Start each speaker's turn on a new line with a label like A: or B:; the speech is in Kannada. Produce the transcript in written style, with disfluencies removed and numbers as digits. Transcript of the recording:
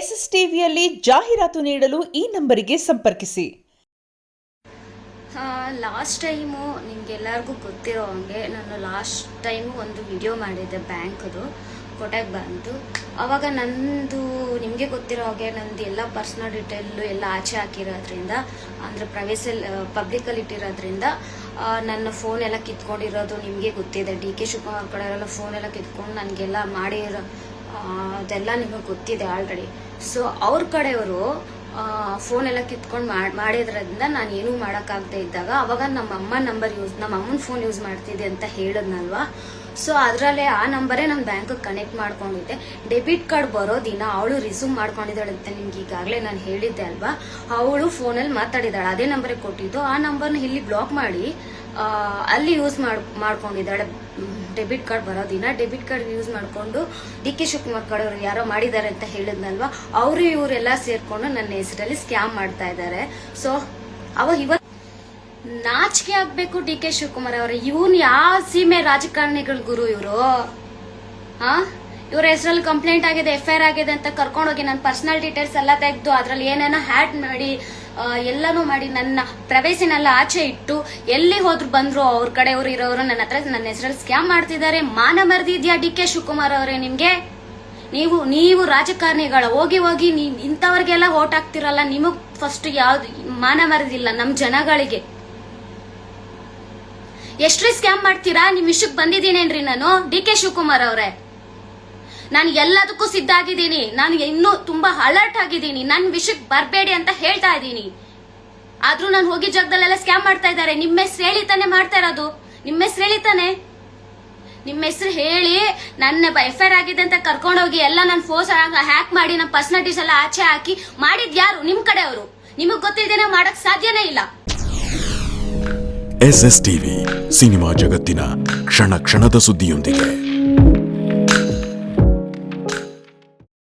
A: ಎಸ್ಎಸ್ ಟಿವಿಯಲ್ಲಿ ಜಾಹೀರಾತು ನೀಡಲು ಈ ನಂಬರಿಗೆ ಸಂಪರ್ಕಿಸಿ.
B: ಲಾಸ್ಟ್ ಟೈಮು ನಿಮಗೆಲ್ಲರಿಗೂ ಗೊತ್ತಿರೋ ಹಾಗೆ ನಾನು ಲಾಸ್ಟ್ ಟೈಮು ಒಂದು ವಿಡಿಯೋ ಮಾಡಿದ್ದೆ ಬ್ಯಾಂಕ್ದು, ಕೋಟಕ್ ಬ್ಯಾಂಕ್ದು. ಆವಾಗ ನಂದು ನಿಮಗೆ ಗೊತ್ತಿರೋ ಹಾಗೆ ನಂದು ಎಲ್ಲ ಪರ್ಸ್ನಲ್ ಡೀಟೇಲು ಎಲ್ಲ ಆಚೆ ಹಾಕಿರೋದ್ರಿಂದ, ಅಂದರೆ ಪಬ್ಲಿಕಲ್ಲಿ ಇಟ್ಟಿರೋದ್ರಿಂದ ನನ್ನ ಫೋನ್ ಎಲ್ಲ ಕಿತ್ಕೊಂಡಿರೋದು ನಿಮಗೆ ಗೊತ್ತಿದೆ. ಡಿ ಕೆ ಶಿವಕುಮಾರ್ ಕಡೆ ಎಲ್ಲ ಫೋನ್ ಎಲ್ಲ ಕಿತ್ಕೊಂಡು ನನಗೆಲ್ಲ ಮಾಡಿರೋ ಅದೆಲ್ಲ ನಿಮಗೆ ಗೊತ್ತಿದೆ ಆಲ್ರೆಡಿ. ಸೊ ಅವ್ರ ಕಡೆಯವರು ಫೋನ್ ಎಲ್ಲ ಕಿತ್ಕೊಂಡು ಮಾಡಿದ್ರಿಂದ ನಾನು ಏನೂ ಮಾಡೋಕ್ಕಾಗದೆ ಇದ್ದಾಗ ಅವಾಗ ನಮ್ಮ ಅಮ್ಮನ ಫೋನ್ ಯೂಸ್ ಮಾಡ್ತಿದ್ದೆ ಅಂತ ಹೇಳಿದ್ನಲ್ವಾ. ಸೊ ಅದರಲ್ಲೇ ಆ ನಂಬರೇ ನಾನು ಬ್ಯಾಂಕಿಗೆ ಕನೆಕ್ಟ್ ಮಾಡ್ಕೊಂಡಿದ್ದೆ. ಡೆಬಿಟ್ ಕಾರ್ಡ್ ಬರೋ ದಿನ ಅವಳು ರಿಸ್ಯೂಮ್ ಮಾಡ್ಕೊಂಡಿದ್ದಾಳೆ ಅಂತ ನಿಮ್ಗೆ ಈಗಾಗಲೇ ನಾನು ಹೇಳಿದ್ದೆ ಅಲ್ವಾ. ಅವಳು ಫೋನಲ್ಲಿ ಮಾತಾಡಿದ್ದಾಳೆ, ಅದೇ ನಂಬರಿಗೆ ಕೊಟ್ಟಿದ್ದು. ಆ ನಂಬರ್ನ ಇಲ್ಲಿ ಬ್ಲಾಕ್ ಮಾಡಿ ಅಲ್ಲಿ ಯೂಸ್ ಮಾಡ್ಕೊಂಡಿದ್ದಾಳೆ. ಡೆಬಿಟ್ ಕಾರ್ಡ್ ಬರೋ ದಿನ ಡೆಬಿಟ್ ಕಾರ್ಡ್ ಯೂಸ್ ಮಾಡಿಕೊಂಡು ಡಿ ಕೆ ಶಿವಕುಮಾರ್ ಕಡೆಯವರು ಯಾರೋ ಮಾಡಿದ್ದಾರೆ ಅಂತ ಹೇಳಿದ್ನಲ್ವಾ, ಅವರು ಇವರೆಲ್ಲ ಸೇರ್ಕೊಂಡು ನನ್ನ ಹೆಸರಲ್ಲಿ ಸ್ಕ್ಯಾಮ್ ಮಾಡ್ತಾ ಇದ್ದಾರೆ. ಸೊ ಇವತ್ತು ನಾಚಿಕೆ ಆಗ್ಬೇಕು ಡಿ ಕೆ ಶಿವಕುಮಾರ್ ಅವರೇ. ಇವನ್ ಯಾವ ಸೀಮೆ ರಾಜಕಾರಣಿಗಳ ಗುರು ಇವರು? ಇವ್ರ ಹೆಸರಲ್ಲಿ ಕಂಪ್ಲೇಂಟ್ ಆಗಿದೆ, FIR ಆಗಿದೆ ಅಂತ ಕರ್ಕೊಂಡೋಗಿ ನನ್ನ ಪರ್ಸನಲ್ ಡೀಟೇಲ್ಸ್ ಎಲ್ಲ ತೆಗೆದು ಅದ್ರಲ್ಲಿ ಏನೇನೋ ಹ್ಯಾಡ್ ಮಾಡಿ ಎಲ್ಲಾನು ಮಾಡಿ ನನ್ನ ಪ್ರವೇಶನೆಲ್ಲ ಆಚೆ ಇಟ್ಟು ಎಲ್ಲಿ ಹೋದ್ರು ಬಂದ್ರು ಅವ್ರ ಕಡೆಯವರು ಇರೋರು ನನ್ನ ಹೆಸರಲ್ಲಿ ಸ್ಕ್ಯಾಮ್ ಮಾಡ್ತಿದ್ದಾರೆ. ಮಾನ ಮರ್ದಿ ಇದೆಯಾ ಡಿ ಕೆ ಶಿವಕುಮಾರ್ ಅವರೇ ನಿಮ್ಗೆ? ನೀವು ರಾಜಕಾರಣಿಗಳ ಹೋಗಿ ಇಂಥವ್ರಿಗೆಲ್ಲ ಓಟ್ ಹಾಕ್ತಿರಲ್ಲ, ನಿಮಗ್ ಫಸ್ಟ್ ಯಾವ್ದು ಮಾನ ಮರ್ದಿಲ್ಲ ನಮ್ಮ ಜನಗಳಿಗೆ? ಎಷ್ಟ್ರಿ ಸ್ಕ್ಯಾಮ್ ಮಾಡ್ತೀರಾ? ನಿಮ್ ವಿಷಯಕ್ಕೆ ಬಂದಿದ್ದೀನೇನ್ರಿ ನಾನು? ಡಿ ಕೆ ಶಿವಕುಮಾರ್ ಅವರೇ, ನಾನು ಎಲ್ಲದಕ್ಕೂ ಸಿದ್ಧ ಆಗಿದ್ದೀನಿ. ನಾನು ಇನ್ನೂ ತುಂಬಾ ಅಲರ್ಟ್ ಆಗಿದ್ದೀನಿ. ನನ್ನ ವಿಷಯಕ್ಕೆ ಬರಬೇಡಿ ಅಂತ ಹೇಳ್ತಾ ಇದ್ದೀನಿ. ಆದ್ರೂ ನಾನು ಹೋಗಿ ಜಾಗದಲ್ಲೆಲ್ಲ ಸ್ಕ್ಯಾಮ್ ಮಾಡ್ತಾ ಇದ್ದಾರೆ. ನಿಮ್ಮ ಹೆಸರು ಹೇಳಿ ತಾನೆ ಮಾಡ್ತಾ ಇರೋದು. ನಿಮ್ಮ ಹೆಸರು ಹೇಳಿ ತಾನೆ, ನಿಮ್ಮ ಹೆಸರು ಹೇಳಿ ನನ್ನ FIR ಆಗಿದೆ ಅಂತ ಕರ್ಕೊಂಡೋಗಿ ಎಲ್ಲ ನನ್ನ ಫೋನ್ ಹ್ಯಾಕ್ ಮಾಡಿ ನನ್ನ ಪರ್ಸನಾಲಿಟೀಸ್ ಎಲ್ಲ ಆಚೆ ಹಾಕಿ ಮಾಡಿದ್ ಯಾರು? ನಿಮ್ ಕಡೆಯವರು. ನಿಮಗ್ ಗೊತ್ತಿದ್ದೇನೆ, ಮಾಡಕ್ ಸಾಧ್ಯನೇ ಇಲ್ಲ.
C: SS ಟಿವಿ, ಸಿನಿಮಾ ಜಗತ್ತಿನ ಕ್ಷಣ ಕ್ಷಣದ ಸುದ್ದಿಯೊಂದಿಗೆ.